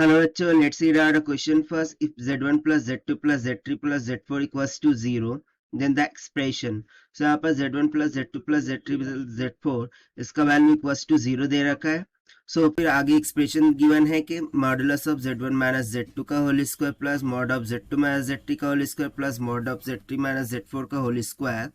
Hello, let's read out a question first. If z1 plus z2 plus z3 plus z4 equals to 0, then the expression. So यहाँ पर z1 plus z2 plus z3 plus z4 इसका value equals to 0 दे रखा है. सो फिर आगे expression given है कि modulus of z1 minus z2 का whole square plus mod of z2 minus z3 का whole square plus mod of z3 minus z4 का होल स्क्वायर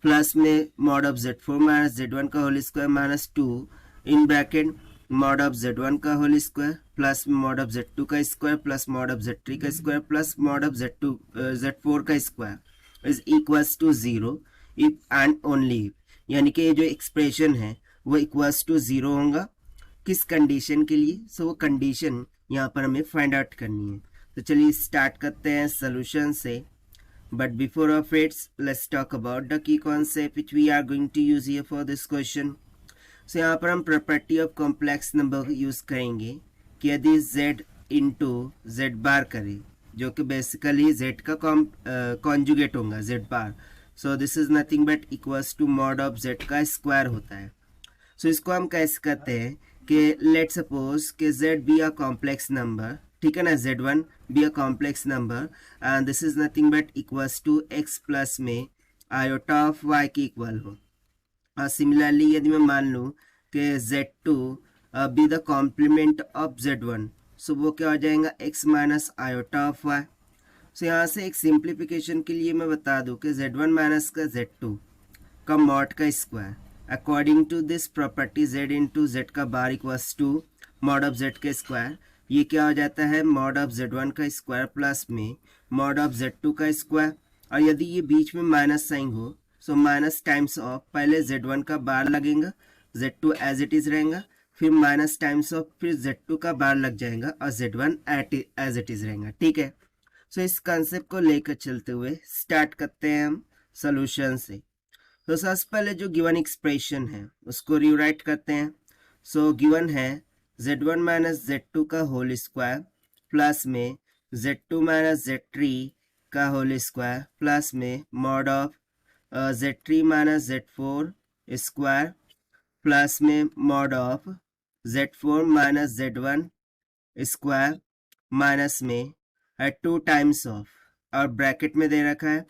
प्लस में mod of z4 minus z1 का whole square minus 2 in bracket mod of z1 का whole square plus mod of z2 का square plus mod of z3 का square plus mod of z4 का square is equals to 0 if and only if, यानी कि ये जो expression है वो इक्वल्स टू 0 होगा. किस कंडीशन के लिए? सो वो कंडीशन यहाँ पर हमें फाइंड आउट करनी है. तो चलिए स्टार्ट करते हैं सोल्यूशन से. But before of its let's talk about the key concept which we are going to use here for this question. So यहाँ पर हम property of complex number use करेंगे कि यदि z इंटू जेड बार करें, जो कि बेसिकली z का कॉन्जुगेट होगा z bar. So this is nothing but equals to mod of z का स्क्वायर होता है. सो इसको हम कैसे करते हैं कि लेट सपोज कि z be a complex number, ठीक है ना, z1 be a complex number and this is nothing but equals to x plus में आयोटा ऑफ y की इक्वल हो. सिमिलरली यदि मैं मान लूँ कि z2 be the complement of z1, so वो क्या हो जाएगा x minus iota of y. So यहाँ से एक सिंप्लीफिकेशन के लिए मैं बता दूँ कि z1 माइनस का z2 का मॉड का square according to this property z into z का bar equals to mod of z का स्क्वायर. ये क्या हो जाता है मॉड ऑफ z1 का स्क्वायर प्लस में मॉड ऑफ z2 का स्क्वायर. और यदि ये बीच में माइनस साइन हो सो माइनस टाइम्स ऑफ पहले z1 का बार लगेगा, z2 एज इट इज रहेगा, फिर माइनस टाइम्स ऑफ फिर z2 का बार लग जाएगा और z1 एज इट इज रहेगा. ठीक है. सो इस कंसेप्ट को लेकर चलते हुए स्टार्ट करते हैं हम सोल्यूशन से. तो सबसे पहले जो गिवन एक्सप्रेशन है उसको रिराइट करते हैं. सो गिवन है z1 माइनस z2 का होल स्क्वायर प्लस में z2 माइनस z3 का होल स्क्वायर प्लस में mod of z3 minus z4 square plus में mod of z4 minus z1 square minus में 2 टाइम्स ऑफ, और ब्रैकेट में दे रखा है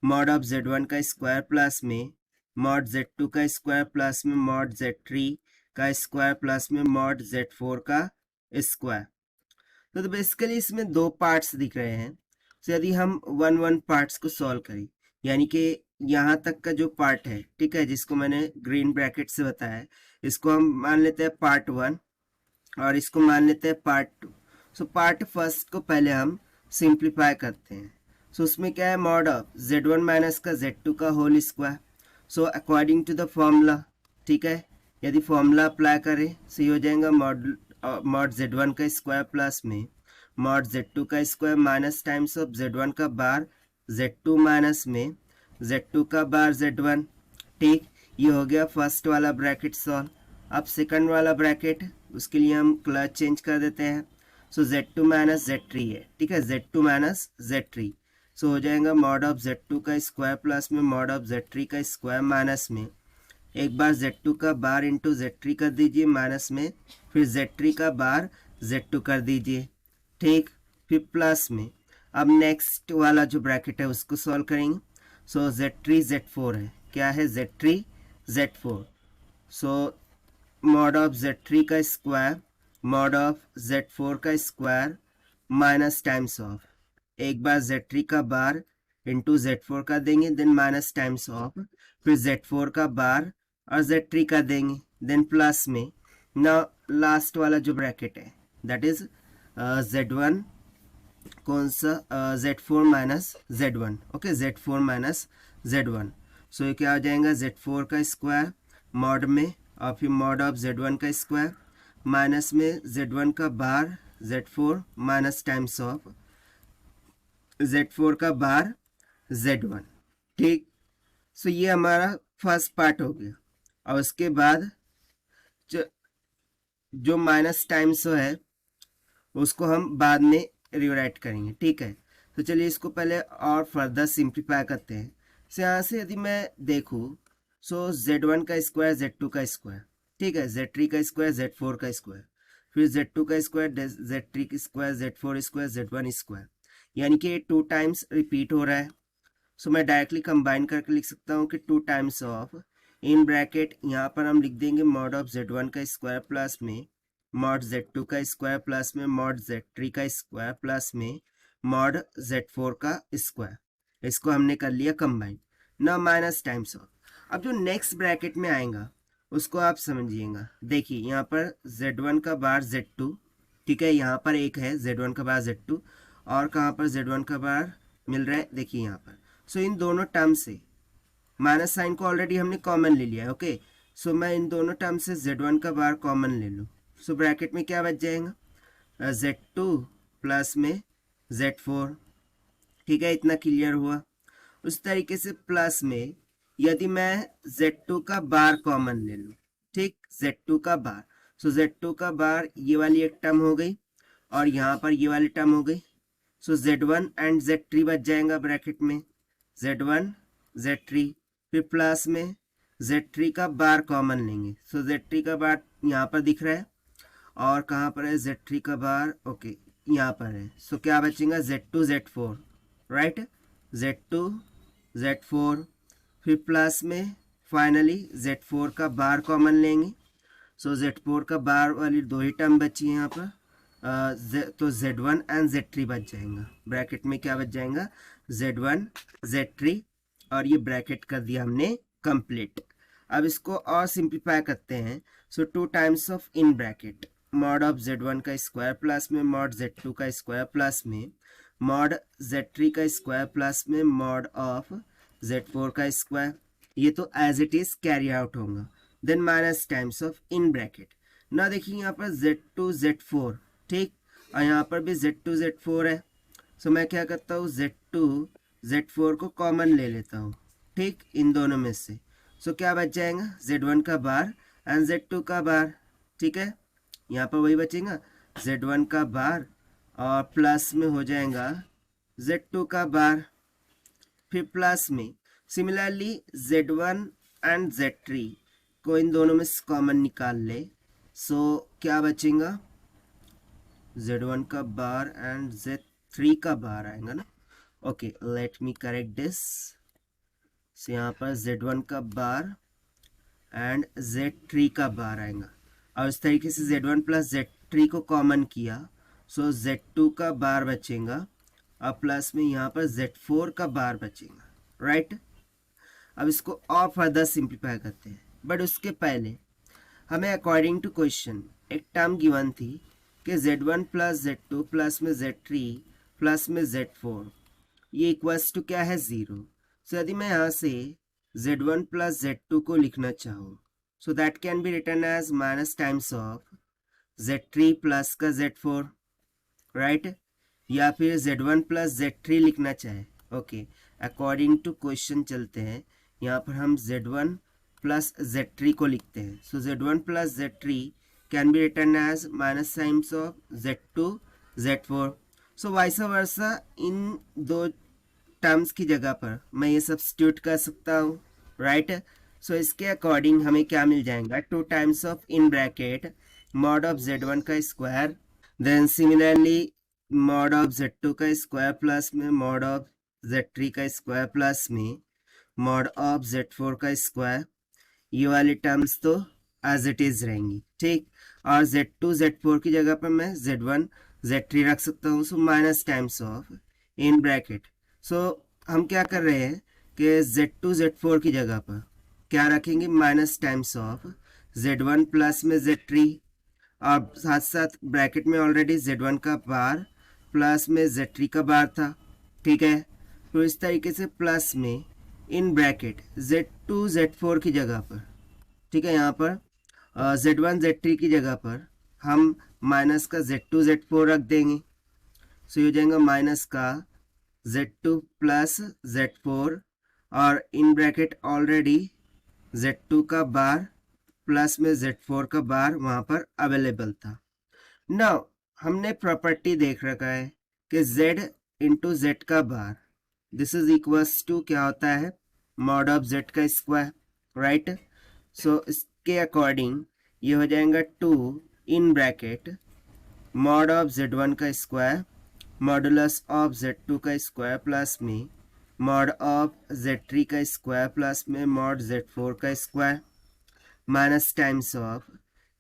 मॉड ऑफ z1 का स्क्वायर प्लस में मॉड z2 का स्क्वायर प्लस में मॉड z3 का स्क्वायर प्लस में मॉड z4 का स्क्वायर. तो बेसिकली इसमें दो पार्ट्स दिख रहे हैं. तो यदि हम वन पार्ट्स को सॉल्व करें, यानी कि यहाँ तक का जो पार्ट है, ठीक है, जिसको मैंने ग्रीन ब्रैकेट से बताया, इसको हम मान लेते हैं पार्ट 1 और इसको मान लेते हैं पार्ट 2. सो पार्ट फर्स्ट को पहले हम सिंप्लीफाई करते हैं. सो उसमें क्या है मॉड ऑफ z1 माइनस का z2 का whole square. So according to the formula, ठीक है, यदि फॉर्मूला अप्लाई करें सो ये हो जाएगा मॉड z1 का स्क्वायर प्लस में मॉड z2 का square minus times of z1 का बार z2 माइनस में z2 का बार z1. ठीक, ये हो गया फर्स्ट वाला ब्रैकेट सॉल्व. अब सेकंड वाला ब्रैकेट, उसके लिए हम क्लच चेंज कर देते हैं. सो z2 माइनस z3 है, ठीक है, z2 माइनस z3. सो हो जाएगा मॉड ऑफ z2 का स्क्वायर प्लस में मॉड ऑफ z3 का स्क्वायर माइनस में एक बार z2 का बार इंटू z3 कर दीजिए माइनस में फिर z3 का बार z2 कर दीजिए. ठीक, फिर प्लस में अब नेक्स्ट वाला जो ब्रैकेट है उसको सॉल्व करेंगे. सो z3 z4 है, क्या है z3 z4. So mod of z3 का स्क्वायर मॉड ऑफ z4 का स्क्वायर माइनस टाइम्स ऑफ एक बार z3 का बार इंटू z4 का देंगे देन माइनस टाइम्स ऑफ फिर z4 का बार और z3 का देंगे देन प्लस में ना लास्ट वाला जो ब्रैकेट है दैट इज z1 कौन सा z4 minus z1. Okay, z4 minus z1. सो ये क्या हो जाएगा z4 का स्क्वायर मॉड में और फिर मॉड ऑफ z1 का स्क्वायर माइनस में z1 का बार z4 minus times of z4 का बार z1. ठीक, सो ये हमारा फर्स्ट पार्ट हो गया. और उसके बाद जो माइनस टाइम्स है उसको हम बाद में रिराइट करेंगे. ठीक है, तो चलिए इसको पहले और फर्दर सिंप्लीफाई करते हैं. सो यहाँ से यदि मैं देखूँ सो z1 का स्क्वायर z2 का स्क्वायर, ठीक है, z3 का स्क्वायर z4 का स्क्वायर फिर Z2 का स्क्वायर, Z3 का square, Z4 square, Z1 square, यानी कि 2 टाइम्स रिपीट हो रहा है। सो मैं डायरेक्टली कंबाइन करके लिख सकता हूँ कि 2 टाइम्स ऑफ, इन ब्रैकेट यहाँ पर हम लिख देंगे मॉड ऑफ Z1 का स्क्वायर प्लस में मॉड Z2 का स्क्वायर प्लस में मॉड Z3 का स्क्वायर प्लस में मॉड Z4 का स्क्वायर। इसको हमने कर लिया कंबाइन। ना माइनस टाइम्स ऑफ। अब जो नेक्स्ट ब्रैकेट में आएगा उसको आप समझिएगा। देखिए यहाँ पर Z1 का बार Z2, ठीक है, यहाँ पर एक है Z1 का बार Z2 और कहाँ पर Z1 का बार मिल रहा है, देखिए यहाँ पर। सो इन दोनों टर्म से माइनस साइन को ऑलरेडी हमने कॉमन ले लिया है, ओके। सो मैं इन दोनों टर्म से Z1 का बार कॉमन ले लूँ। सो ब्रैकेट में क्या बच जाएगा, Z2 प्लस में Z4, ठीक है, इतना क्लियर हुआ। उस तरीके से प्लस में यदि मैं Z2 का बार कॉमन ले लूँ, ठीक, Z2 का बार, सो Z2 का बार ये वाली एक टर्म हो गई और यहाँ पर ये वाली टर्म हो गई। सो Z1 एंड Z3 बच जाएगा ब्रैकेट में, Z1 Z3, फिर प्लस में Z3 का बार कॉमन लेंगे। सो Z3 का बार यहाँ पर दिख रहा है और कहाँ पर है Z3 का बार, ओके, यहाँ पर है। सो क्या बचेगा, Z2 Z4, right, Z2 Z4, फिर प्लस में फाइनली Z4 का बार कॉमन लेंगे। सो Z4 का बार वाली दो ही टर्म बची है यहाँ पर, तो Z1 एंड Z3 बच जाएगा। ब्रैकेट में क्या बच जाएगा, Z1 Z3, और ये ब्रैकेट कर दिया हमने कंप्लीट। अब इसको और सिंप्लीफाई करते हैं। सो 2 times of in bracket mod of Z1 का स्क्वायर प्लस में मॉड Z2 का स्क्वायर प्लस में मॉड Z3 का स्क्वायर प्लस में मॉड ऑफ Z4 का स्क्वायर, ये तो as it is carry out होगा। Then minus times of in bracket. ना देखिए यहाँ पर Z2 Z4, ठीक, और यहाँ पर भी Z2 Z4 है। सो मैं क्या करता हूँ, Z2 Z4 को कॉमन ले लेता हूँ, ठीक, इन दोनों में से। सो क्या बच जाएगा, Z1 का बार एंड Z2 का बार, ठीक है, यहाँ पर वही बचेगा Z1 का बार और प्लस में हो जाएगा Z2 का बार, फिर प्लस में सिमिलरली Z1 एंड Z3 को इन दोनों में से कॉमन निकाल ले। सो क्या बचेगा, Z1 का बार एंड Z3 का बार आएगा ना, okay, let me correct this. So यहाँ पर Z1 का बार एंड Z3 का बार आएगा और इस तरीके से Z1 प्लस Z3 को कॉमन किया। सो Z2 का बार बचेगा और प्लस में यहाँ पर Z4 का बार बचेगा, राइट। अब इसको और फर्दर सिंप्लीफाई करते हैं, बट उसके पहले हमें अकॉर्डिंग टू क्वेश्चन एक टर्म गिवन थी कि Z1 प्लस Z2 प्लस में Z3 प्लस में Z4 ये इक्वल्स टू क्या है, 0। सो यदि मैं यहाँ से Z1 प्लस Z2 को लिखना चाहूँ, so that can be written as minus times of Z3 plus का Z4, राइट, या फिर Z1 प्लस Z3 लिखना चाहे, ओके, अकॉर्डिंग टू क्वेश्चन चलते हैं। यहाँ पर हम Z1 प्लस Z3 को लिखते हैं। So Z1 plus Z3 can be written as minus science of Z2 Z4। So vice versa in दो टर्म्स की जगह पर मैं ये सब्स्टिट्यूट कर सकता हूँ, राइट। सो इसके अकॉर्डिंग हमें क्या मिल जाएगा, 2 times of in bracket mod of Z1 का square, then similarly mod of Z2 का स्क्वायर प्लस में मॉड ऑफ Z3 का स्क्वायर प्लस में मॉड ऑफ Z4 का स्क्वायर। ये वाली टर्म्स तो एज इट इज रहेंगी, ठीक, और Z2 Z4 की जगह पर मैं Z1 Z3 रख सकता हूँ। So minus times of in bracket. So हम क्या कर रहे हैं कि Z2 Z4 की जगह पर क्या रखेंगे, minus times of Z1 plus में Z3, और साथ साथ ब्रैकेट में ऑलरेडी Z1 का बार प्लस में Z3 का बार था, ठीक है। तो इस तरीके से प्लस में इन ब्रैकेट Z2 Z4 की जगह पर, ठीक है, यहाँ पर Z1 Z3 की जगह पर हम माइनस का Z2 Z4 रख देंगे। सो हो जाएगा माइनस का Z2 प्लस Z4 और इन ब्रैकेट ऑलरेडी Z2 का बार प्लस में Z4 का बार वहाँ पर अवेलेबल था। नाउ हमने प्रॉपर्टी देख रखा है कि Z इंटू Z का बार दिस इज इक्वल्स टू क्या होता है, मॉड ऑफ Z का स्क्वायर, राइट। सो इसके अकॉर्डिंग ये हो जाएगा 2 in bracket mod of z1 का स्क्वायर मॉडुलस ऑफ z2 का स्क्वायर प्लस में मॉड ऑफ z3 का स्क्वायर प्लस में मॉड z4 का स्क्वायर माइनस टाइम्स ऑफ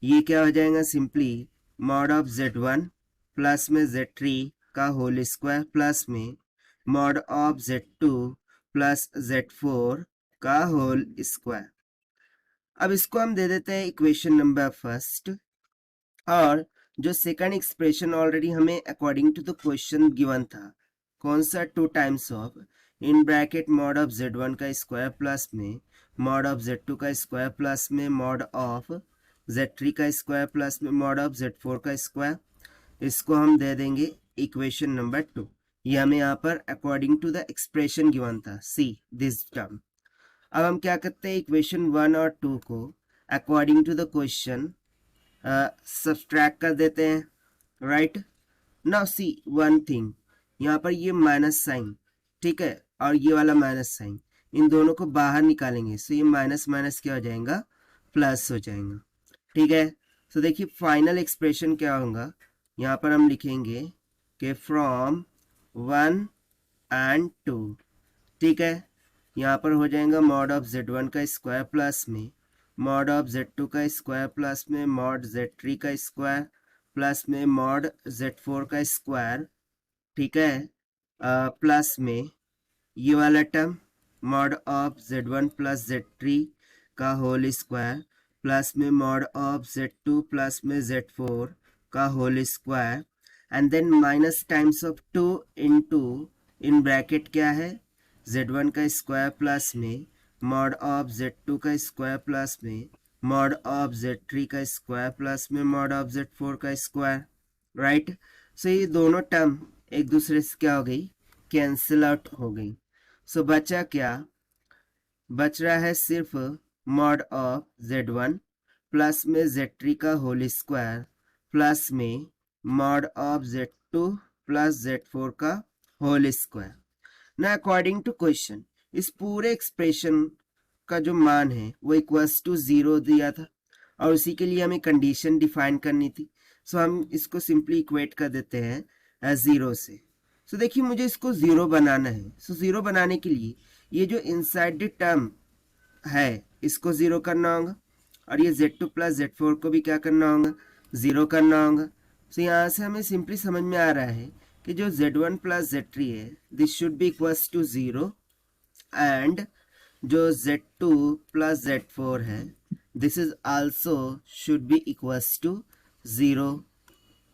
ये क्या हो जाएगा simply mod of z1 plus में z3 का होल स्क्वायर प्लस में mod of z2 plus z4 का होल स्क्वायर। अब इसको हम दे देते हैं इक्वेशन नंबर फर्स्ट, और जो सेकंड एक्सप्रेशन ऑलरेडी हमें according to the question given था, कौन सा 2 times of in bracket mod of z1 का स्क्वायर प्लस में मॉड ऑफ z2 का स्क्वायर प्लस में मॉड ऑफ z3 का स्क्वायर प्लस में मॉड ऑफ z4 का स्क्वायर, इसको हम दे देंगे इक्वेशन नंबर 2। ये हमें यहाँ पर according to the expression given था, सी दिस टर्म। अब हम क्या करते हैं, इक्वेशन 1 और 2 को according to the question subtract कर देते हैं, right. Now see one thing, यहाँ पर ये माइनस साइन, ठीक है, और ये वाला माइनस साइन, इन दोनों को बाहर निकालेंगे, सो ये माइनस माइनस क्या हो जाएगा, प्लस हो जाएगा, ठीक है। सो देखिए फाइनल एक्सप्रेशन क्या होगा, यहाँ पर हम लिखेंगे कि फ्रॉम 1 and 2, ठीक है। यहाँ पर हो जाएगा मॉड ऑफ z1 का स्क्वायर प्लस में मॉड ऑफ z2 का स्क्वायर प्लस में मॉड z3 का स्क्वायर प्लस में मॉड z4 का स्क्वायर, ठीक है, प्लस में ये वाला term mod of z1 plus z3 का होल स्क्वायर प्लस में मॉड ऑफ z2 प्लस में z4 का whole square, and then minus times of 2 into in bracket क्या है z1 का स्क्वायर प्लस में मॉड ऑफ z2 का स्क्वायर प्लस में मॉड ऑफ z3 का स्क्वायर प्लस में मॉड ऑफ z4 का स्क्वायर, राइट। सो ये दोनों टर्म एक दूसरे से क्या हो गई, कैंसिल आउट हो गई। सो बचा क्या, बच रहा है सिर्फ मॉड ऑफ z1 प्लस में z3 का होल स्क्वायर प्लस में mod of z2 plus z4 का होल स्क्वायर। ना अकॉर्डिंग टू क्वेश्चन इस पूरे एक्सप्रेशन का जो मान है वो इक्वल्स टू 0 दिया था, और उसी के लिए हमें कंडीशन डिफाइन करनी थी। सो हम इसको सिंपली इक्वेट कर देते हैं 0 से। सो देखिए मुझे इसको 0 बनाना है, सो 0 बनाने के लिए ये जो इनसाइड द टर्म है इसको 0 करना होगा, और ये z2 प्लस z4 को भी क्या करना होगा, 0 करना होगा। सो यहाँ से हमें सिंपली समझ में आ रहा है कि जो z1 प्लस z3 है this should be equals to 0, and जो z2 प्लस z4 है this is also should be equals to 0।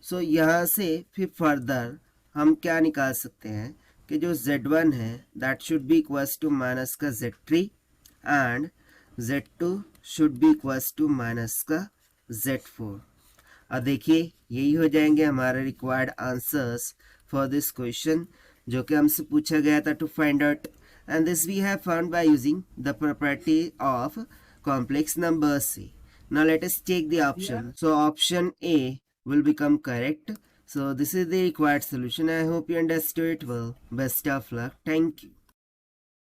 So यहाँ से फिर फर्दर हम क्या निकाल सकते हैं कि जो z1 है that should be equals to minus का z3, and z2 should be equals to minus का z4। और देखिए यही हो जाएंगे हमारे required answers for this question, जो कि हमसे पूछा गया था to find out, and this we have found by using the property of complex numbers C. Now let us take the option. So option A will become correct. So this is the required solution. I hope you understood it well. Best of luck. Thank you.